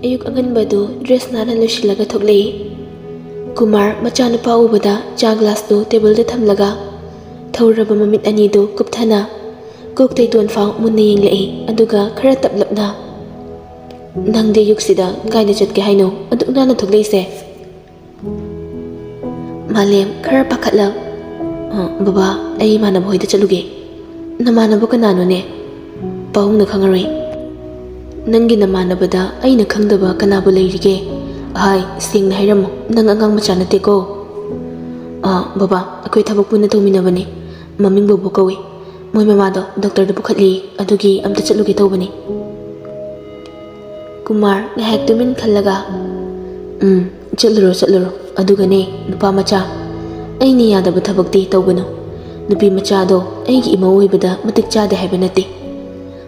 ꯑꯌꯨꯛ ꯑꯉꯟꯕꯗꯨ ꯗ꯭ꯔꯦꯁ ꯅꯥꯟꯅ ꯂꯣꯏꯁꯤꯜꯂꯒ ꯊꯣꯛꯂꯛꯏ꯫ ꯀꯨꯃꯥꯔ ꯃꯆꯥꯅꯨꯄꯥ ꯎꯕꯗ ꯆꯥ ꯒ꯭ꯂꯥꯁꯇꯨ ꯇꯦꯕꯜꯗ ꯊꯝꯂꯒ ꯊꯧꯔꯕ ꯃꯃꯤꯠ ꯑꯅꯤꯗꯨ ꯀꯨꯞꯊꯅ ꯀꯣꯛ ꯇꯩꯇꯣꯟ ꯐꯥꯎ ꯃꯨꯟꯅ ꯌꯦꯡꯂꯛꯏ, ꯑꯗꯨꯒ ꯈꯔ ꯇꯞꯂꯞꯅ, "ꯅꯪꯗꯤ ꯑꯌꯨꯛꯁꯤꯗ ꯀꯥꯏꯗ ꯆꯠꯀꯦ ꯍꯥꯏꯅꯣ ꯑꯗꯨꯛ ꯅꯥꯟꯅ ꯊꯣꯛꯂꯛꯏꯁꯦ?" ꯃꯥꯂꯦꯝ ꯈꯔ ꯄꯥꯈꯠꯂ, "ꯕꯕꯥ, ꯑꯩ ꯏꯃꯥꯟꯅꯕ ꯍꯣꯏꯗ ꯆꯠꯂꯨꯒꯦ." "ꯅꯃꯥꯟꯅꯕ ꯀꯅꯥꯅꯣꯅꯦ? ꯄꯥꯕꯨꯡꯅ ꯈꯪꯉꯔꯣꯏ." "ꯅꯪꯒꯤ ꯅꯃꯥꯟꯅꯕꯗ ꯑꯩꯅ ꯈꯪꯗꯕ ꯀꯅꯥꯕꯨ ꯂꯩꯔꯤꯒꯦ? ꯑꯍꯥꯏ, ꯁꯦꯡꯅ ꯍꯥꯏꯔꯝꯃꯣ, ꯅꯪ ꯑꯉꯥꯡ ꯃꯆꯥ ꯅꯠꯇꯦꯀꯣ." "ꯕꯕꯥ, ꯑꯩꯈꯣꯏ ꯊꯕꯛ ꯄꯨꯟꯅ ꯇꯧꯃꯤꯟꯅꯕꯅꯤ, ꯃꯃꯤꯡ ꯕꯣꯕꯣ ꯀꯧꯏ. ꯃꯣꯏ ꯃꯃꯥꯗꯣ ꯗꯣꯛꯇꯔꯗ ꯄꯨꯈꯠꯂꯤ, ꯑꯗꯨꯒꯤ ꯑꯝꯇ ꯆꯠꯂꯨꯒꯦ ꯇꯧꯕꯅꯤ." ꯀꯨꯃꯥꯔ ꯉꯥꯏꯍꯥꯛ ꯇꯨꯃꯤꯟ ꯈꯜꯂꯒ, "ꯆꯠꯂꯨꯔꯣ ꯆꯠꯂꯨꯔꯣ, ꯑꯗꯨꯒꯅꯦ ꯅꯨꯄꯥ ꯃꯆꯥ, ꯑꯩꯅ ꯌꯥꯗꯕ ꯊꯕꯛꯇꯤ ꯇꯧꯒꯅꯨ. ꯅꯨꯄꯤ ꯃꯆꯥꯗꯣ ꯑꯩꯒꯤ ꯏꯃꯧ ꯑꯣꯏꯕꯗ ꯃꯇꯤꯛ ꯆꯥꯗꯦ ꯍꯥꯏꯕ ꯅꯠꯇꯦ.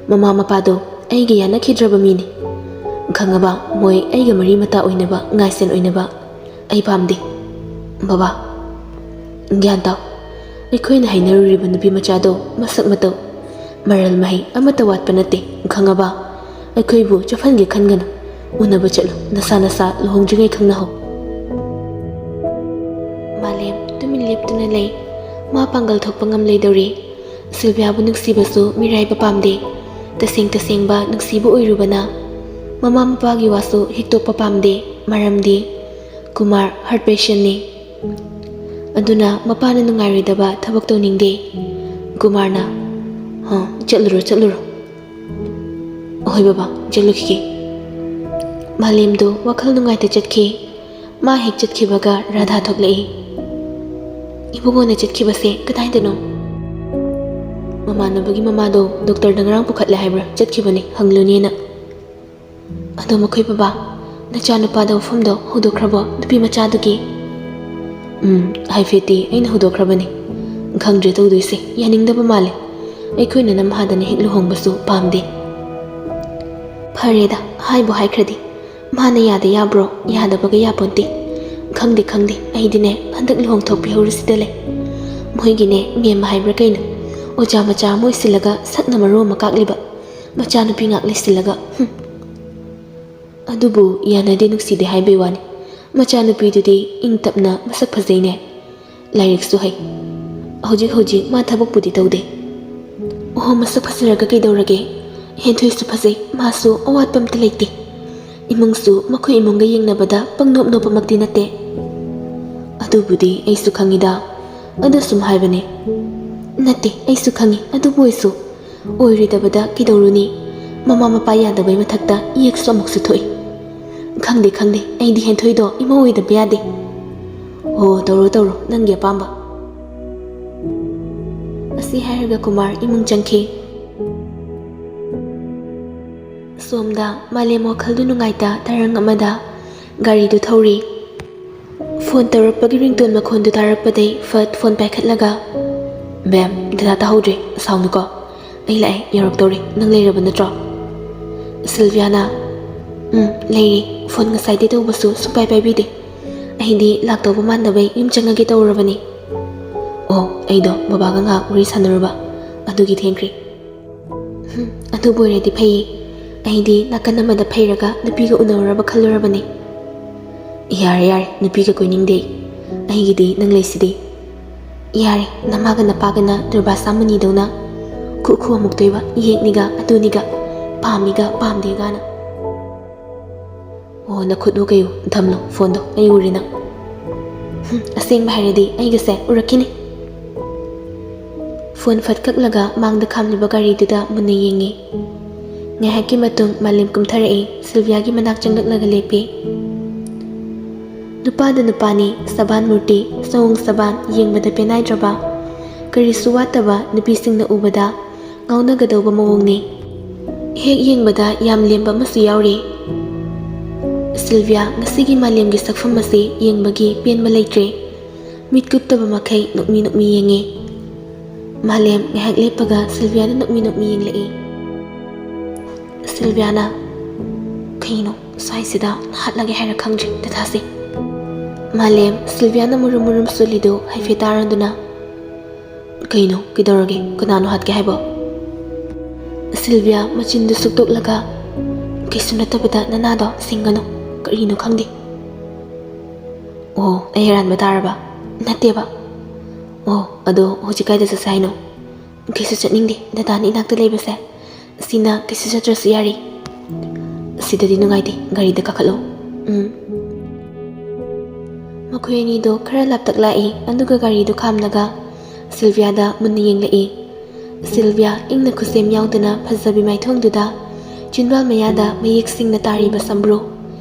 ꯃꯃꯥ ꯃꯄꯥꯗꯣ ꯑꯩꯒ ꯌꯥꯅꯈꯤꯗ꯭ꯔꯕ ꯃꯤꯅꯤ. ꯈꯪꯉꯕ, ꯃꯣꯏ ꯑꯩꯒ ꯃꯔꯤ ꯃꯇꯥ ꯑꯣꯏꯅꯕ, ꯉꯥꯏꯁꯦꯟ ꯑꯣꯏꯅꯕ ꯑꯩ ꯄꯥꯝꯗꯦ꯫ ꯕꯕꯥ, ꯒ꯭ꯌꯥꯟ ꯇꯥꯎ. ꯑꯩꯈꯣꯏꯅ ꯍꯥꯏꯅꯔꯨꯔꯤꯕ ꯅꯨꯄꯤ ꯃꯆꯥꯗꯣ ꯃꯁꯛ ꯃꯇꯧ, ꯃꯔꯜ ꯃꯍꯩ ꯑꯃꯠꯇ ꯋꯥꯠꯄ ꯅꯠꯇꯦ. ꯈꯪꯉꯕ, ꯑꯩꯈꯣꯏꯕꯨ ꯆꯣꯞꯍꯟꯒꯦ ꯈꯟꯒꯅꯨ. ꯎꯅꯕ ꯆꯠꯂꯨ, ꯅꯁꯥ ꯅꯁꯥ ꯂꯨꯍꯣꯡꯗ꯭ꯔꯤꯉꯩ ꯈꯪꯅꯍꯧ." ꯃꯥꯂꯦꯝ ꯇꯨꯃꯤꯟ ꯂꯦꯞꯇꯨꯅ ꯂꯩ. ꯃꯥ ꯄꯥꯡꯒꯜ ꯊꯣꯛꯄ ꯉꯝꯂꯣꯏꯗꯧꯔꯤ. ꯁꯤꯜꯚꯤꯌꯥꯕꯨ ꯅꯨꯡꯁꯤꯕꯁꯨ ꯃꯤꯔꯥꯏꯕ ꯄꯥꯝꯗꯦ. ꯇꯁꯦꯡꯕ ꯅꯨꯡꯁꯤꯕ ꯑꯣꯏꯔꯨꯕꯅ ꯃꯃꯥ ꯃꯄꯥꯒꯤ ꯋꯥꯁꯨ ꯍꯤꯛꯇꯣꯛꯄ ꯄꯥꯝꯗꯦ, ꯃꯔꯝꯗꯤ ꯀꯨꯃꯥꯔ ꯍꯥꯔꯠ ꯄꯦꯁꯦꯟꯅꯤ꯫ ꯑꯗꯨꯅ ꯃꯄꯥꯅ ꯅꯨꯡꯉꯥꯏꯔꯣꯏꯗꯕ ꯊꯕꯛ ꯇꯧꯅꯤꯡꯗꯦ꯫ ꯀꯨꯃꯥꯔꯅ, "ꯆꯠꯂꯨꯔꯣ ꯆꯠꯂꯨꯔꯣ." "ꯍꯣꯏ ꯕꯕꯥ, ꯆꯠꯂꯨꯈꯤꯒꯦ." ꯃꯥꯂꯦꯝꯗꯨ ꯋꯥꯈꯜ ꯅꯨꯡꯉꯥꯏꯇ ꯆꯠꯈꯤ꯫ ꯃꯥ ꯍꯦꯛ ꯆꯠꯈꯤꯕꯒ ꯔꯥꯙꯥ ꯊꯣꯛꯂꯛꯏ꯫ "ꯏꯕꯨꯡꯉꯣꯅ ꯆꯠꯈꯤꯕꯁꯦ ꯀꯗꯥꯏꯗꯅꯣ?" "ꯃꯃꯥꯟꯅꯕꯒꯤ ꯃꯃꯥꯗꯣ ꯗꯣꯛꯇꯔꯗ ꯉꯔꯥꯡ ꯄꯨꯈꯠꯂꯦ ꯍꯥꯏꯕ꯭ꯔꯥ, ꯆꯠꯈꯤꯕꯅꯤ ꯍꯪꯂꯨꯅꯦꯅ." "ꯑꯗꯣ ꯃꯈꯣꯏ ꯕꯕꯥ, ꯅꯆꯥꯅꯨꯄꯥꯗ ꯋꯥꯐꯝꯗꯣ ꯍꯧꯗꯣꯛꯈ꯭ꯔꯕꯣ, ꯅꯨꯄꯤ ꯃꯆꯥꯗꯨꯒꯤ?" "ꯍꯥꯏꯐꯦꯠꯇꯤ ꯑꯩꯅ ꯍꯧꯗꯣꯛꯈ꯭ꯔꯕꯅꯤ. ꯈꯪꯗ꯭ꯔꯦ ꯇꯧꯗꯣꯏꯁꯦ, ꯌꯥꯅꯤꯡꯗꯕ ꯃꯥꯜꯂꯦ. ꯑꯩꯈꯣꯏꯅ ꯅꯝꯍꯥꯗꯅ ꯍꯦꯛ ꯂꯨꯍꯣꯡꯕꯁꯨ ꯄꯥꯝꯗꯦ." "ꯐꯔꯦꯗ, ꯍꯥꯏꯕꯨ ꯍꯥꯏꯈ꯭ꯔꯗꯤ ꯃꯥꯅ ꯌꯥꯗ ꯌꯥꯕ꯭ꯔꯣ? ꯌꯥꯗꯕꯒ ꯌꯥꯄꯣꯟꯇꯦ. ꯈꯪꯗꯦ, ꯑꯩꯗꯤꯅꯦ ꯍꯟꯗꯛ ꯂꯨꯍꯣꯡꯊꯣꯛꯄꯤꯍꯧꯔꯤꯁꯤꯗ ꯂꯩ. ꯃꯣꯏꯒꯤꯅꯦ ꯃꯦꯝꯃ ꯍꯥꯏꯕ꯭ꯔꯥ ꯀꯩꯅꯣ, ꯑꯣꯖꯥ ꯃꯆꯥ ꯑꯃ ꯑꯣꯏꯁꯤꯜꯂꯒ ꯁꯛꯅ ꯃꯔꯣ ꯑꯃ ꯀꯥꯛꯂꯤꯕ, ꯃꯆꯥꯅꯨꯄꯤ ꯉꯥꯛ ꯂꯩꯁꯤꯜꯂꯒ ꯑꯗꯨꯕꯨ ꯌꯥꯅꯗꯦ ꯅꯨꯡꯁꯤꯗꯦ ꯍꯥꯏꯕꯩ ꯋꯥꯅꯤ. ꯃꯆꯥꯅꯨꯄꯤꯗꯨꯗꯤ ꯏꯪ ꯇꯞꯅ ꯃꯁꯛ ꯐꯖꯩꯅꯦ, ꯂꯥꯏꯔꯤꯛꯁꯨ ꯍꯩ. ꯍꯧꯖꯤꯛ ꯃꯥ ꯊꯕꯛꯄꯨꯗꯤ ꯇꯧꯗꯦ." "ꯃꯁꯛ ꯐꯖꯔꯒ ꯀꯩꯗꯧꯔꯒꯦ? ꯍꯦꯟꯊꯣꯏꯁꯨ ꯐꯖꯩ, ꯃꯥꯁꯨ ꯑꯋꯥꯠꯄ ꯑꯝꯇ ꯂꯩꯇꯦ. ꯏꯃꯨꯡꯁꯨ ꯃꯈꯣꯏ ꯏꯃꯨꯡꯒ ꯌꯦꯡꯅꯕꯗ ꯄꯪꯅꯣꯞ ꯅꯣꯞꯄꯃꯛꯇꯤ ꯅꯠꯇꯦ." "ꯑꯗꯨꯕꯨꯗꯤ ꯑꯩꯁꯨ ꯈꯪꯉꯤꯗ, ꯑꯗꯨ ꯁꯨꯝ ꯍꯥꯏꯕꯅꯦ." "ꯅꯠꯇꯦ, ꯑꯩꯁꯨ ꯈꯪꯉꯤ. ꯑꯗꯨꯕꯨ ꯑꯣꯏꯁꯨ ꯑꯣꯏꯔꯣꯏꯗꯕꯗ ꯀꯩꯗꯧꯔꯨꯅꯤ? ꯃꯃꯥ ꯃꯄꯥ ꯌꯥꯗꯕꯩ ꯃꯊꯛꯇ ꯏꯌꯦꯛꯁꯨ ꯑꯃꯨꯛꯁꯨ ꯊꯣꯛꯏ. ꯈꯪꯗꯦ, ꯑꯩꯗꯤ ꯍꯦꯟꯊꯣꯏꯗꯣ ꯏꯃꯧ ꯑꯣꯏꯗꯕ ꯌꯥꯗꯦ." "ꯇꯧꯔꯣ, ꯅꯪꯒꯤ ꯑꯄꯥꯝꯕ." ꯑꯁꯤ ꯍꯥꯏꯔꯒ ꯀꯨꯃꯥꯔ ꯏꯃꯨꯡ ꯆꯪꯈꯤ꯫ ꯁꯣꯝꯗ ꯃꯥꯂꯦꯝ ꯋꯥꯈꯜꯗꯨ ꯅꯨꯡꯉꯥꯏꯇ ꯇꯔꯪ ꯑꯃꯗ ꯒꯥꯔꯤꯗꯨ ꯊꯧꯔꯤ꯫ ꯐꯣꯟ ꯇꯧꯔꯛꯄꯒꯤ ꯔꯤꯡꯇꯣꯟ ꯃꯈꯣꯟꯗꯨ ꯇꯥꯔꯛꯄꯗꯩ ꯐꯠ ꯐꯣꯟ ꯄꯥꯏꯈꯠꯂꯒ, "ꯕꯦꯝ, ꯗꯗꯥ ꯇꯥꯍꯧꯗ꯭ꯔꯦ, ꯁꯥꯎꯅꯨꯀꯣ. ꯑꯩ ꯂꯥꯛꯑꯦ, ꯌꯧꯔꯛꯇꯧꯔꯦ. ꯅꯪ ꯂꯩꯔꯕ ꯅꯠꯇ꯭ꯔꯣ?" ꯁꯤꯜꯚꯤꯌꯥꯅ, ꯂꯩꯔꯤ. ꯐꯣꯟ ꯉꯁꯥꯏꯗꯩ ꯇꯧꯕꯁꯨ ꯁꯨꯡꯄꯥꯏ ꯄꯥꯏꯕꯤꯗꯦ. ꯑꯩꯗꯤ ꯂꯥꯛꯇꯧꯕ ꯃꯥꯟꯗꯕꯩ ꯌꯨꯝ ꯆꯪꯉꯒꯦ ꯇꯧꯔꯕꯅꯤ." "ꯑꯩꯗꯣ ꯕꯕꯥꯒ ꯉꯥꯏꯍꯥꯛ ꯋꯥꯔꯤ ꯁꯥꯟꯅꯔꯨꯕ, ꯑꯗꯨꯒꯤ ꯊꯦꯡꯈ꯭ꯔꯦ." "ꯑꯗꯨꯕꯨ ꯑꯣꯏꯔꯗꯤ ꯐꯩꯌꯦ. ꯑꯩꯗꯤ ꯅꯥꯀꯟ ꯑꯃꯗ ꯐꯩꯔꯒ ꯅꯨꯄꯤꯒ ꯎꯅꯔꯨꯔꯕ ꯈꯜꯂꯨꯔꯕꯅꯤ." "ꯌꯥꯔꯦ, ꯅꯨꯄꯤꯒ ꯀꯣꯏꯅꯤꯡꯗꯦ. ꯑꯩꯒꯤꯗꯤ ꯅꯪ ꯂꯩꯁꯤꯗꯤ." "ꯌꯥꯔꯦ, ꯅꯃꯥꯒ ꯅꯄꯥꯒꯅ ꯗꯨꯔꯕꯥꯁꯥ ꯃꯨꯅꯤꯗꯧꯅ ꯈꯨ ꯑꯃꯨꯛꯇꯣꯏꯕ, ꯌꯦꯛꯅꯤꯒ ꯑꯗꯨꯅꯤꯒ, ꯄꯥꯝꯃꯤꯒ ꯄꯥꯝꯗꯦꯒꯅ." "ꯅꯈꯨꯠꯂꯨ ꯀꯩꯌꯨ, ꯊꯝꯂꯣ ꯐꯣꯟꯗꯣ, ꯑꯩ ꯎꯔꯦ ꯅꯪ." "ꯑꯁꯦꯡꯕ ꯍꯥꯏꯔꯗꯤ ꯑꯩꯒꯁꯦ ꯎꯔꯛꯈꯤꯅꯤ." ꯐꯣꯟ ꯐꯠ ꯀꯛꯂꯒ ꯃꯥꯡꯗ ꯈꯥꯝꯂꯤꯕ ꯒꯥꯔꯤꯗꯨꯗ ꯃꯨꯟꯅ ꯌꯦꯡꯉꯤ꯫ ꯉꯥꯏꯍꯥꯛꯀꯤ ꯃꯇꯨꯡ ꯃꯥꯂꯦꯝ ꯀꯨꯝꯊꯔꯛꯏ, ꯁꯤꯜꯚꯤꯌꯥꯒꯤ ꯃꯅꯥꯛ ꯆꯪꯂꯛꯂꯒ ꯂꯦꯞꯄꯤ꯫ ꯅꯨꯄꯥꯗ ꯅꯨꯄꯥꯅꯤ, ꯁꯕꯥꯟ ꯃꯨꯔꯇꯤ, ꯆꯑꯣꯡ ꯁꯕꯥꯟ, ꯌꯦꯡꯕꯗ ꯄꯦꯅꯥꯏꯗ꯭ꯔꯕ, ꯀꯔꯤꯁꯨ ꯋꯥꯠꯇꯕ ꯅꯨꯄꯤꯁꯤꯡꯅ ꯎꯕꯗ ꯉꯥꯎꯅꯒꯗꯧꯕ ꯃꯑꯣꯡꯅꯤ꯫ ꯍꯦꯛ ꯌꯦꯡꯕꯗ ꯌꯥꯝ ꯂꯦꯝꯕ ꯑꯃꯁꯨ ꯌꯥꯎꯔꯤ꯫ ꯁꯤꯜꯚꯤꯌꯥ ꯉꯁꯤꯒꯤ ꯃꯥꯂꯦꯝꯒꯤ ꯁꯛꯐꯝ ꯑꯁꯤ ꯌꯦꯡꯕꯒꯤ ꯄꯦꯟꯕ ꯂꯩꯇ꯭ꯔꯦ꯫ ꯃꯤꯠ ꯀꯨꯞꯇꯕ ꯃꯈꯩ ꯅꯣꯛꯃꯤ ꯌꯦꯡꯉꯤ꯫ ꯃꯥꯂꯦꯝ ꯉꯥꯏꯍꯥꯛ ꯂꯦꯞꯄꯒ ꯁꯤꯜꯚꯤꯌꯥꯅ ꯅꯣꯛꯃꯤ ꯌꯦꯡꯂꯛꯏ꯫ ꯁꯤꯜꯚꯤꯌꯥꯅ, "ꯀꯩꯅꯣ, ꯁ꯭ꯋꯥꯏꯁꯤꯗ ꯍꯥꯠꯂꯒꯦ ꯍꯥꯏꯔ ꯈꯪꯗ꯭ꯔꯦ ꯗꯗꯥꯁꯦ." ꯃꯥꯂꯦꯝ ꯁꯤꯜꯚꯤꯌꯥꯅ ꯃꯨꯔꯨꯝ ꯁꯣꯜꯂꯤꯗꯨ ꯍꯥꯏꯐꯦꯠ ꯇꯥꯔꯗꯨꯅ, "ꯀꯩꯅꯣ, ꯀꯩꯗꯧꯔꯒꯦ? ꯀꯅꯥꯅꯣ ꯍꯥꯠꯀꯦ ꯍꯥꯏꯕꯣ?" ꯁꯤꯜꯚꯤꯌꯥ ꯃꯆꯤꯟꯗꯨ ꯁꯨꯛꯇꯣꯛꯂꯒ, ꯀꯩꯁꯨ ꯅꯠꯇꯕꯗ ꯅꯅꯥꯗꯣ ꯁꯤꯡꯒꯅꯨ, ꯀꯔꯤꯅꯣ ꯈꯪꯗꯦ. ꯑꯣ, ꯑꯩ ꯑꯔꯥꯟꯕ ꯇꯥꯔꯕ? ꯅꯠꯇꯦꯕ. ꯑꯣ, ꯑꯗꯣ ꯍꯧꯖꯤꯛ ꯀꯥꯏꯗ ꯆꯠꯁꯦ ꯍꯥꯏꯅꯣ? ꯀꯩꯁꯨ ꯆꯠꯅꯤꯡꯗꯦ, ꯗꯗꯥꯅ ꯏꯅꯥꯛꯇ ꯂꯩꯕꯁꯦ. ꯁꯤꯅ ꯀꯩꯁꯨ ꯆꯠꯇ꯭ꯔꯁꯨ ꯌꯥꯔꯤ. ꯁꯤꯗꯗꯤ ꯅꯨꯡꯉꯥꯏꯇꯦ, ꯒꯥꯔꯤꯗ ꯀꯥꯈꯠꯂꯣ. ꯃꯈꯣꯏ ꯑꯅꯤꯗꯣ ꯈꯔ ꯂꯥꯞꯇꯛ ꯂꯥꯛꯏ, ꯑꯗꯨꯒ ꯒꯥꯔꯤꯗꯣ ꯈꯥꯝꯂꯒ ꯁꯤꯜꯚꯤꯌꯥꯗ ꯃꯨꯟꯅ ꯌꯦꯡꯂꯛꯏ. ꯁꯤꯜꯚꯤꯌꯥ ꯏꯪꯅ ꯈꯨꯠꯁꯦꯝ ꯌꯥꯎꯗꯅ ꯐꯖꯕꯤ ꯃꯥꯏꯊꯣꯡꯗꯨꯗ ꯆꯤꯟꯕꯥꯜ ꯃꯌꯥꯗ ꯃꯌꯦꯛ ꯁꯦꯡꯅ ꯇꯥꯔꯤꯕ ꯁꯝꯕ꯭ꯔꯨ,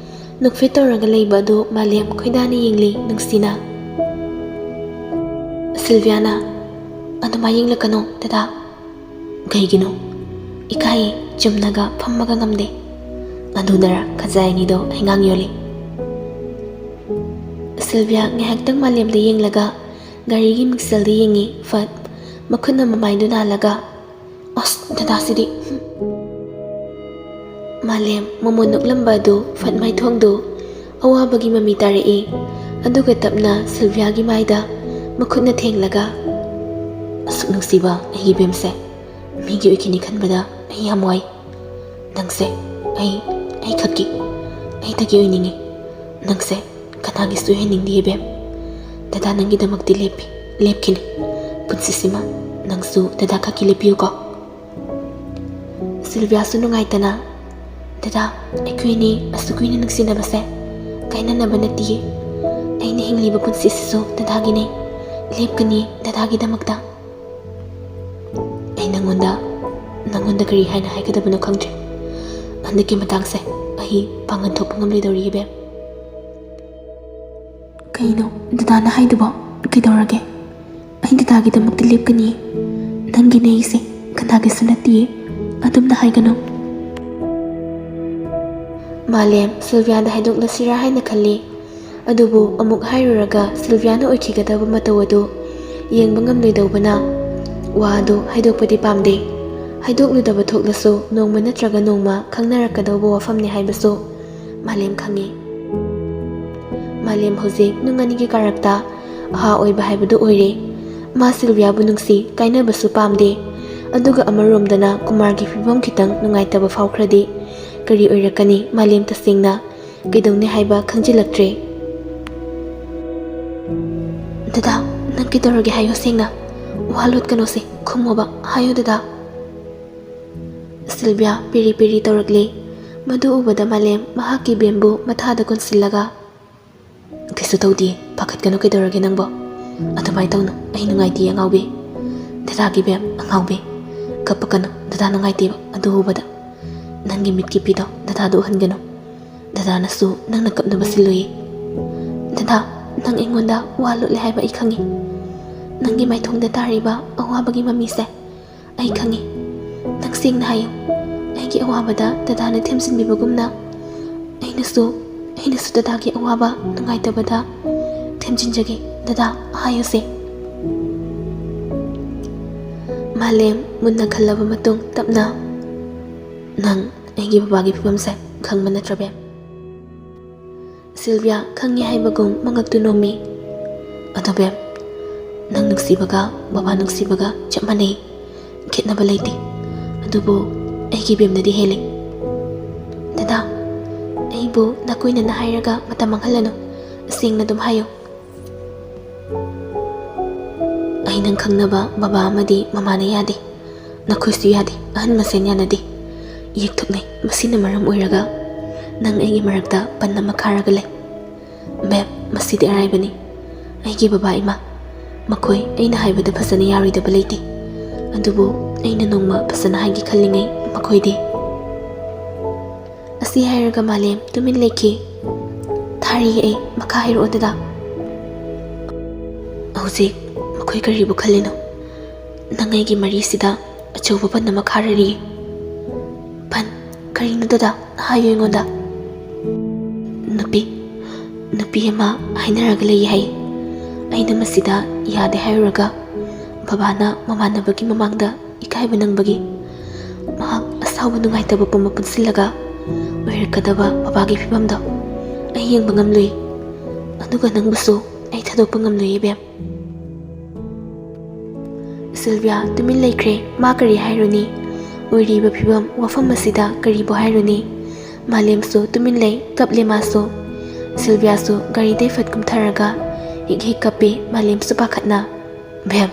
ꯅꯣꯛꯐꯦꯠ ꯇꯧꯔꯒ ꯂꯩꯕ ꯑꯗꯨ ꯃꯥꯂꯦꯝ ꯈꯣꯏꯗꯥꯅ ꯌꯦꯡꯂꯤ ꯅꯨꯡꯁꯤꯅ. ꯁꯤꯜꯚꯤꯌꯥꯅ, ꯑꯗꯨꯃꯥꯏ ꯌꯦꯡꯂꯛꯀꯅꯣ ꯗꯗꯥ. ꯀꯩꯒꯤꯅꯣ? ꯏꯀꯥꯏꯌꯦ, ꯆꯨꯝꯅꯒ ꯐꯝꯃꯒ ꯉꯝꯗꯦ. ꯑꯗꯨꯅꯔ ꯈꯖꯥꯏ ꯑꯅꯤꯗꯣ ꯍꯩꯉꯥꯡ ꯌꯣꯜꯂꯤ. ꯁꯤꯜꯚꯤꯌꯥ ꯉꯥꯏꯍꯥꯛꯇꯪ ꯃꯥꯂꯦꯝꯗ ꯌꯦꯡꯂꯒ ꯒꯥꯔꯤꯒꯤ ꯃꯤꯡꯁꯦꯜꯗ ꯌꯦꯡꯉꯤ. ꯐꯠ ꯃꯈꯨꯠꯅ ꯃꯃꯥꯏꯗꯨ ꯅꯥꯜꯂꯒ, ꯑꯁ ꯗꯗꯥꯁꯤꯗꯤ. ꯃꯥꯂꯦꯝ ꯃꯃꯣꯟ ꯅꯣꯛꯂꯝꯕ ꯑꯗꯨ ꯐꯠ ꯃꯥꯏꯊꯣꯡꯗꯨ ꯑꯋꯥꯕꯒꯤ ꯃꯃꯤ ꯇꯥꯔꯛꯏ. ꯑꯗꯨꯒ ꯇꯞꯅ ꯁꯤꯜꯚꯤꯌꯥꯒꯤ ꯃꯥꯏꯗ ꯃꯈꯨꯠꯅ ꯊꯦꯡꯂꯒ, ꯑꯁꯨꯛ ꯅꯨꯡꯁꯤꯕ ꯑꯩꯒꯤ ꯕꯦꯝꯁꯦ, ꯃꯤꯒꯤ ꯑꯣꯏꯈꯤꯅꯤ ꯈꯟꯕꯗ ꯑꯩ ꯌꯥꯝ ꯋꯥꯏ. ꯅꯪꯁꯦ ꯑꯩ ꯈꯛꯀꯤ, ꯑꯩꯗꯒꯤ ꯑꯣꯏꯅꯤꯡꯉꯤ. ꯅꯪꯁꯦ ꯀꯅꯥꯒꯤꯁꯨ ꯑꯣꯏꯍꯟꯅꯤꯡꯗꯦ ꯕꯦꯝ. ꯗꯗꯥ ꯅꯪꯒꯤꯗꯃꯛꯇꯤ ꯂꯦꯞꯈꯤꯅꯤ. ꯄꯨꯟꯁꯤꯁꯤꯃ ꯅꯪꯁꯨ ꯗꯗꯥ ꯈꯛꯀꯤ ꯂꯦꯞꯄꯤꯌꯨꯀꯣ. ꯁꯤꯜꯚꯤꯌꯥꯁꯨ ꯅꯨꯡꯉꯥꯏꯇꯅ, ꯗꯗꯥ, ꯑꯩꯈꯣꯏꯅꯤ ꯑꯁꯨꯛ ꯀꯨꯏꯅ ꯅꯨꯡꯁꯤꯅꯕꯁꯦ ꯀꯥꯏꯅꯅꯕ ꯅꯠꯇꯤꯌꯦ. ꯑꯩꯅ ꯍꯤꯡꯂꯤꯕ ꯄꯨꯟꯁꯤꯁꯤꯁꯨ ꯗꯗꯥꯒꯤꯅꯤ. ꯂꯦꯞꯀꯅꯤ ꯗꯗꯥꯒꯤꯗꯃꯛꯇ. ꯑꯩ ꯅꯪꯉꯣꯟꯗ ꯀꯔꯤ ꯍꯥꯏꯅ ꯍꯥꯏꯒꯗꯕꯅꯣ ꯈꯪꯗ꯭ꯔꯦ. ꯍꯟꯗꯛꯀꯤ ꯃꯇꯥꯡꯁꯦ ꯑꯩ ꯄꯥꯡꯒꯟ ꯊꯣꯛꯄ ꯉꯝꯂꯣꯏꯗꯧꯔꯤꯌꯦ ꯕꯦꯝ. ꯀꯩꯅꯣ ꯗꯗꯥꯅ ꯍꯥꯏꯗꯨꯕꯣ? ꯀꯩꯗꯧꯔꯒꯦ? ꯑꯩ ꯗꯗꯥꯒꯤꯗꯃꯛꯇ ꯂꯦꯞꯀꯅꯤ. ꯅꯪꯒꯤꯅꯦ ꯑꯩꯁꯦ, ꯀꯅꯥꯒꯤꯁꯨ ꯅꯠꯇꯤꯌꯦ. ꯑꯗꯨꯝꯅ ꯍꯥꯏꯒꯅꯨ. ꯃꯥꯂꯦꯝ ꯁꯤꯜꯚꯤꯌꯥꯗ ꯍꯥꯏꯗꯣꯛꯂꯁꯤꯔꯥ ꯍꯥꯏꯅ ꯈꯜꯂꯤ. ꯑꯗꯨꯕꯨ ꯑꯃꯨꯛ ꯍꯥꯏꯔꯨꯔꯒ ꯁꯤꯜꯚꯤꯌꯥꯅ ꯑꯣꯏꯈꯤꯒꯗꯕ ꯃꯇꯧ ꯑꯗꯨ ꯌꯦꯡꯕ ꯉꯝꯂꯣꯏꯗꯧꯕꯅ ꯋꯥ ꯑꯗꯨ ꯍꯥꯏꯗꯣꯛꯄꯗꯤ ꯄꯥꯝꯗꯦ. ꯍꯥꯏꯗꯣꯛꯂꯨꯗꯕ ꯊꯣꯛꯂꯁꯨ ꯅꯣꯡꯃ ꯅꯠꯇ꯭ꯔꯒ ꯅꯣꯡꯃ ꯈꯪꯅꯔꯛꯀꯗꯧꯕ ꯋꯥꯐꯝꯅꯤ ꯍꯥꯏꯕꯁꯨ ꯃꯥꯂꯦꯝ ꯈꯪꯉꯤ. ꯃꯥꯂꯦꯝ ꯍꯧꯖꯤꯛ ꯅꯨꯡ ꯑꯅꯤꯒꯤ ꯀꯥꯔꯛꯇ ꯑꯍꯥ ꯑꯣꯏꯕ ꯍꯥꯏꯕꯗꯨ ꯑꯣꯏꯔꯦ. ꯃꯥ ꯁꯤꯜꯚꯤꯌꯥꯕꯨ ꯅꯨꯡꯁꯤ, ꯀꯥꯏꯅꯕꯁꯨ ꯄꯥꯝꯗꯦ. ꯑꯗꯨꯒ ꯑꯃꯔꯣꯝꯗꯅ ꯀꯨꯃꯥꯔꯒꯤ ꯐꯤꯕꯝ ꯈꯤꯇꯪ ꯅꯨꯡꯉꯥꯏꯇꯕ ꯐꯥꯎꯈ꯭ꯔꯗꯤ ꯀꯔꯤ ꯑꯣꯏꯔꯛꯀꯅꯤ? ꯃꯥꯂꯦꯝ ꯇꯁꯦꯡꯅ ꯀꯩꯗꯧꯅꯤ ꯍꯥꯏꯕ ꯈꯪꯖꯤꯜꯂꯛꯇ꯭ꯔꯦ. ꯗꯗꯥ, ꯅꯪ ꯀꯩꯗꯧꯔꯒꯦ ꯍꯥꯏꯌꯣ ꯁꯦꯡꯅ. ꯋꯥ ꯂꯣꯠꯀꯅꯣꯁꯦ, ꯈꯨꯝꯃꯣꯕ, ꯍꯥꯏꯌꯣ ꯗꯗꯥ. ꯁꯤꯜꯚꯤꯌꯥ ꯄꯦꯔꯤ ꯄꯦꯔꯤ ꯇꯧꯔꯛꯂꯤ. ꯃꯗꯨ ꯎꯕꯗ ꯃꯥꯂꯦꯝ ꯃꯍꯥꯛꯀꯤ ꯕꯦꯝꯕꯨ ꯃꯊꯥꯗ ꯀꯣꯟꯁꯤꯜꯂꯒ, ꯀꯩꯁꯨ ꯇꯧꯗꯦ, ꯄꯥꯈꯠꯀꯅꯨ, ꯀꯩꯗꯧꯔꯒꯦ ꯅꯪꯕꯣ? ꯑꯗꯨꯃꯥꯏꯅ ꯇꯧꯅꯨ, ꯑꯩ ꯅꯨꯡꯉꯥꯏꯇꯦ ꯑꯉꯥꯎꯕꯤ. ꯗꯗꯥꯒꯤ ꯕꯦꯝ, ꯑꯉꯥꯎꯕꯤ. ꯀꯞꯄꯛꯀꯅꯨ, ꯗꯗꯥ ꯅꯨꯡꯉꯥꯏꯇꯦꯕ ꯑꯗꯨ ꯎꯕꯗ. ꯅꯪꯒꯤ ꯃꯤꯠꯀꯤ ꯄꯤꯗꯣ ꯗꯗꯥꯗ ꯎꯍꯟꯒꯅꯨ. ꯗꯗꯥꯅꯁꯨ ꯅꯪꯅ ꯀꯞꯅꯕ ꯁꯤꯜꯂꯨꯏ. ꯗꯗꯥ, ꯅꯪ ꯑꯩꯉꯣꯟꯗ ꯋꯥ ꯂꯣꯠꯂꯦ ꯍꯥꯏꯕ ꯑꯩ ꯈꯪꯉꯤ. ꯅꯪꯒꯤ ꯃꯥꯏꯊꯣꯡꯗ ꯇꯥꯔꯤꯕ ꯑꯋꯥꯕꯒꯤ ꯃꯃꯤꯁꯦ ꯑꯩ ꯈꯪꯉꯤ. ꯅꯪ ꯁꯦꯡꯅ ꯍꯥꯏꯌꯨ. ꯑꯩꯒꯤ ꯑꯋꯥꯕꯗ ꯗꯗꯥꯅ ꯊꯦꯝꯖꯤꯟꯕꯤꯕꯒꯨꯝꯅ ꯑꯩꯅꯁꯨ ꯗꯗꯥꯒꯤ ꯑꯋꯥꯕ ꯅꯨꯡꯉꯥꯏꯇꯕꯗ ꯊꯦꯝꯖꯤꯟꯖꯒꯦ. ꯗꯗꯥ, ꯍꯥꯏꯌꯨꯁꯦ. ꯃꯥꯂꯦꯝ ꯃꯨꯟꯅ ꯈꯜꯂꯕ ꯃꯇꯨꯡ ꯇꯞꯅ, ꯅꯪ ꯑꯩꯒꯤ ꯕꯕꯥꯒꯤ ꯐꯤꯕꯝꯁꯦ ꯈꯪꯕ ꯅꯠꯇ꯭ꯔ ꯕꯦꯝ? ꯁꯤꯜꯚꯤꯌꯥ ꯈꯪꯉꯤ ꯍꯥꯏꯕꯒꯨꯝ ꯃꯉꯛꯇꯨ ꯅꯣꯝꯃꯤ. ꯑꯗꯣ ꯕꯦꯝ, ꯅꯪ ꯅꯨꯡꯁꯤꯕꯒ ꯕꯕꯥ ꯅꯨꯡꯁꯤꯕꯒ ꯆꯞ ꯃꯥꯟꯅꯩ. ꯈꯦꯠꯅꯕ ꯂꯩꯇꯦ. ꯑꯗꯨꯕꯨ ꯑꯩꯒꯤ ꯕꯦꯝꯅꯗꯤ ꯍꯦꯜꯂꯤ. ꯗꯗꯥ, ꯑꯩꯕꯨ ꯅꯀꯣꯏꯅꯅ ꯍꯥꯏꯔꯒ ꯃꯇꯝ ꯃꯥꯡꯍꯜꯂꯅꯨ. ꯁꯦꯡꯅ ꯑꯗꯨꯝ ꯍꯥꯏꯌꯨ. ꯑꯩ ꯅꯪ ꯈꯪꯅꯕ ꯕꯕꯥ ꯑꯃꯗꯤ ꯃꯃꯥꯅ ꯌꯥꯗꯦ. ꯅꯈꯣꯏꯁꯨ ꯌꯥꯗꯦ. ꯑꯍꯟ ꯃꯁꯦꯟ ꯌꯥꯅꯗꯦ. ꯌꯦꯛꯊꯣꯛꯅꯩ. ꯃꯁꯤꯅ ꯃꯔꯝ ꯑꯣꯏꯔꯒ ꯅꯪ ꯑꯩꯒꯤ ꯃꯔꯛꯇ ꯄꯟ ꯑꯃ ꯈꯥꯔꯒ ꯂꯩ. ꯕꯦꯝ, ꯃꯁꯤꯗꯤ ꯑꯔꯥꯏꯕꯅꯤ. ꯑꯩꯒꯤ ꯕꯕꯥ ꯏꯃꯥ, ꯃꯈꯣꯏ ꯑꯩꯅ ꯍꯥꯏꯕꯗ ꯐꯖꯅ ꯌꯥꯔꯣꯏꯗꯕ ꯂꯩꯇꯦ. ꯑꯗꯨꯕꯨ ꯑꯩꯅ ꯅꯣꯡꯃ ꯐꯖꯅ ꯍꯥꯏꯒꯦ ꯈꯜꯂꯤꯉꯩ ꯃꯈꯣꯏꯗꯤ. ꯑꯁꯤ ꯍꯥꯏꯔꯒ ꯃꯥꯂꯦꯝ ꯇꯨꯃꯤꯟ ꯂꯩꯈꯤ. ꯊꯥꯔꯤꯌꯦ ꯑꯩ, ꯃꯈꯥ ꯍꯥꯏꯔꯛꯑꯣ ꯗꯗꯥ. ꯍꯧꯖꯤꯛ ꯃꯈꯣꯏ ꯀꯔꯤꯕꯨ ꯈꯜꯂꯤꯅꯣ? ꯅꯪ ꯑꯩꯒꯤ ꯃꯔꯤꯁꯤꯗ ꯑꯆꯧꯕ ꯄꯟ ꯑꯃ ꯈꯥꯔꯔꯤ. ꯄꯟ? ꯀꯔꯤꯅꯣ ꯗꯗꯥ? ꯍꯥꯏꯌꯨ ꯑꯩꯉꯣꯟꯗ. ꯅꯨꯄꯤ ꯑꯃ ꯍꯥꯏꯅꯔꯒ ꯂꯩ ꯍꯥꯏ. ꯑꯩꯅ ꯃꯁꯤꯗ ꯌꯥꯗꯦ ꯍꯥꯏꯔꯨꯔꯒ ꯕꯕꯥꯅ ꯃꯃꯥꯟꯅꯕꯒꯤ ꯃꯃꯥꯡꯗ ꯏꯀꯥꯏꯕ ꯅꯪꯕꯒꯤ ꯃꯍꯥꯛ ꯑꯁꯥꯎꯕ ꯅꯨꯡꯉꯥꯏꯇꯕ ꯄꯨꯝꯕ ꯄꯨꯟꯁꯤꯜꯂꯒ ꯑꯣꯏꯔꯛꯀꯗꯕ ꯕꯕꯥꯒꯤ ꯐꯤꯕꯝꯗꯣ ꯑꯩ ꯌꯦꯡꯕ ꯉꯝꯂꯨꯏ. ꯑꯗꯨꯒ ꯅꯪꯕꯨꯁꯨ ꯑꯩ ꯊꯥꯗꯣꯛꯄ ꯉꯝꯂꯣꯏꯌꯦ ꯕꯦꯝ. ꯁꯤꯜꯚꯤꯌꯥ ꯇꯨꯃꯤꯟ ꯂꯩꯈ꯭ꯔꯦ. ꯃꯥ ꯀꯔꯤ ꯍꯥꯏꯔꯨꯅꯤ? ꯑꯣꯏꯔꯤꯕ ꯐꯤꯕꯝ ꯋꯥꯐꯝ ꯑꯁꯤꯗ ꯀꯔꯤꯕꯨ ꯍꯥꯏꯔꯨꯅꯤ? Malemsu tumin lei kaple masu. Sylvia su gari dai fat kumtharaga hik kape Malemsu pakhatna. Bem.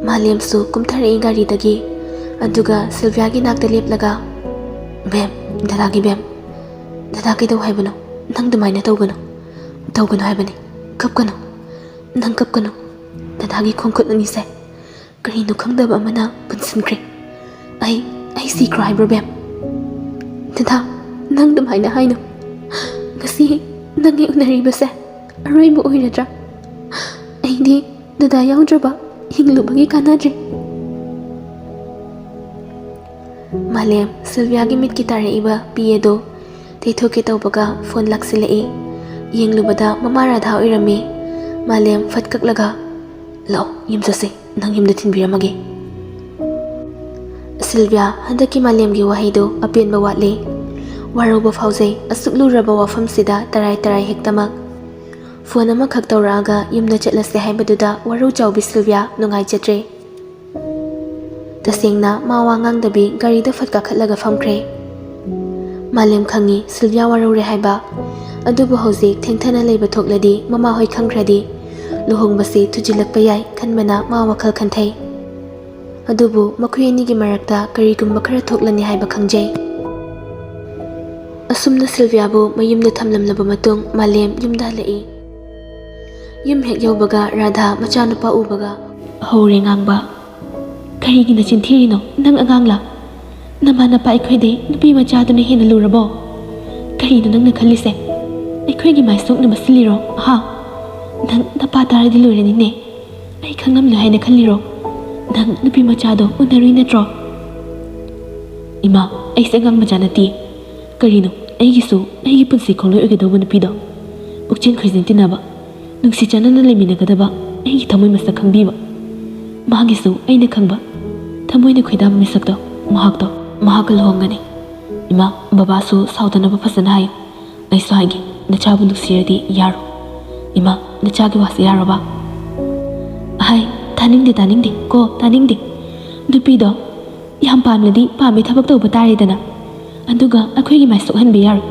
Malemsu kumthari gari dagi aduga Sylvia gi nakta leplaga. Bem, dadagi bem. Dadagi daw haibano. Nang dumay na tawgano. Tawgano haibani. Kapkano. Nang kapkano. Dadagi khongkot nang ise. Karino khangdaba amana punsinkre. Ay si cry bro bem. Dada, nang dumay na haino. Kasi nangi unariba se. Aroy mo oiradra. Ay di, dada yaudra ba? Hinglubagi kanadre. Malem, Sylvia gi mit kitare iba piyedo. Teithoke tawbaga phone laksilai. Yenglubada mama Radha oirami. Malem fatkaklaga. Lao, yimjase, nang yimda tinbiramage. Sylvia handaki Malem gi wahido apenba watle. Waroba fauzai asukluraba wafam sida tarai hektamak. Phone ama khak tawraga yimna chatlase haibaduda waru chawbi Sylvia nungai chatre. Tasengna mawa ngangdabi gari da fatka khatlaga famkre. Malem khangi Sylvia warure haiba. Adubu hauzik thengthana leiba thokladi mama hoi khangkradi. Luhongbasi tujilakpa yai khanbana ma wakhal khanthai. Adubu makhuyani gi marakta karigumba khara thoklani haiba khangjai. Asumna Sylvia bu mayumda thamlamlaba matung Malem yumda lai. Yum hek yaubaga Radha machanupa ubaga hore ngangba. Karigi na chinthirino nang angangla. Namana pa ikhoide nupi machaduna hena lurabo. Karino nang na khallise. Ikhoigi maisok na basiliro ha. Nang napa taradi lurani ne. Ai khangam lo haina khalliro. Nang nupi machado unarui natro. Ima ai sangang machanati. Karino aigisu aigi punsi khongloi oigadaba nupido. Pukchen khrijin tinaba. Nungsi chanana leiminagadaba aigi thamoi masak khangbiba. Mahagisu aina khangba. Thamoina khoidaba misakto mahakto mahakal hongani. Ima babasu saudanaba fasana hayo. Aisu haigi nachabu nuksiradi yaro. Ima nachagi wasi yaroba. Hai taningde ko taningde. Nupido yam pamladi pami thabak tawba taridana. Aduga akhoigi maisok hanbi yaro.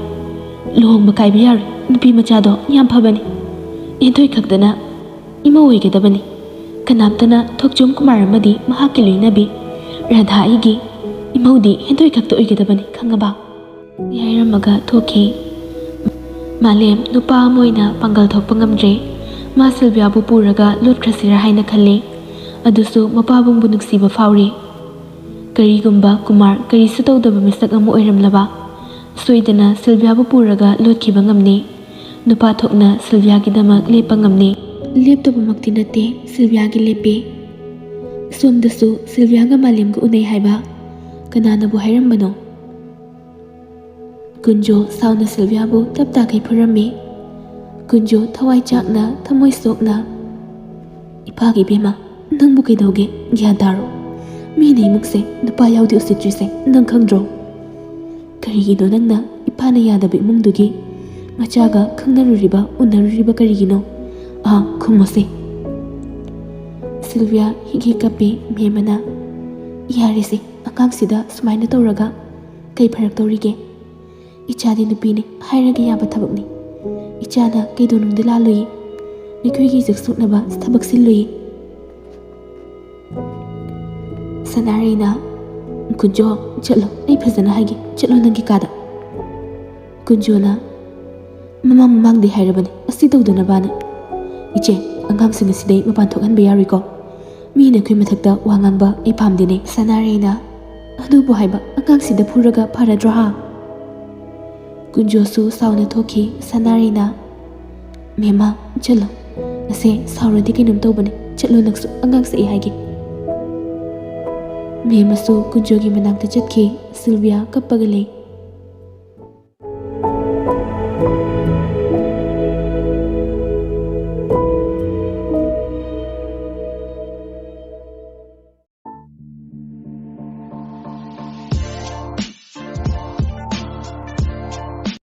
Luhongba kaibi yaro. Nupi machado yam phabani. Enthoi khakdana ima oigadabani. Kanamtana thokchum kumar amadi mahakki loinabi Radha aigi imaudi hentoi khakta oigadabani khangaba. Yairamaga thoki. Malem nupa moina pangal thokpa ngamdre. Ma Sylvia bu puraga lotkrasira haina khalle. Adusu mapabung bu nuksiba fauri. Karigumba kumar karisu tawdaba misak amu oiramlaba. Soidana Sylvia bu puraga lotkiba ngamni. Nupa thokna Sylvia gidamak lepa ngamni. Leptaba makti nate Sylvia gi lepe. Somdasu Sylvia ga Malem ga unai haiba. Kanana bu hairambano. Kunjo sauna Sylvia bu tapta kai phurami. Kunjo thawai chakna thamoi sokna. Ipagi bema nang bu kaidauge gyan taro. Mi nei mukse nupa yaudi usitrise nang khangdro. Karigino nangna ipana yadabi mungdugi. Machaga khangnaruriba unaruriba karigino. Khumose. Sylvia higi kape memana. Yarese akangsida sumaina tawraga kai pharak tawrige. Ichadi nupine hairaga yaba thabakni. Ichana kaidonungde laloi. Nikhoigi jaksuknaba thabak siloi. Sanarina Kunjo chalo ai phajana haige chalo nangi kada. Kunjona mama mamangde hairabani asi tawdana bana. Iche angamsing asidai mapan thokhanba yariko. Mina khoi mathakta wa ngangba ai pamdine. Sanarina adubu haiba angangsida phuraga pharadra ha. Kunjosu sauna thoki Sanarina mema chalo ase sauradi kinum tawbani chalo naksu angangsa ai haige. Memasu Kunjogi manakta chatki. Sylvia kappaga lei.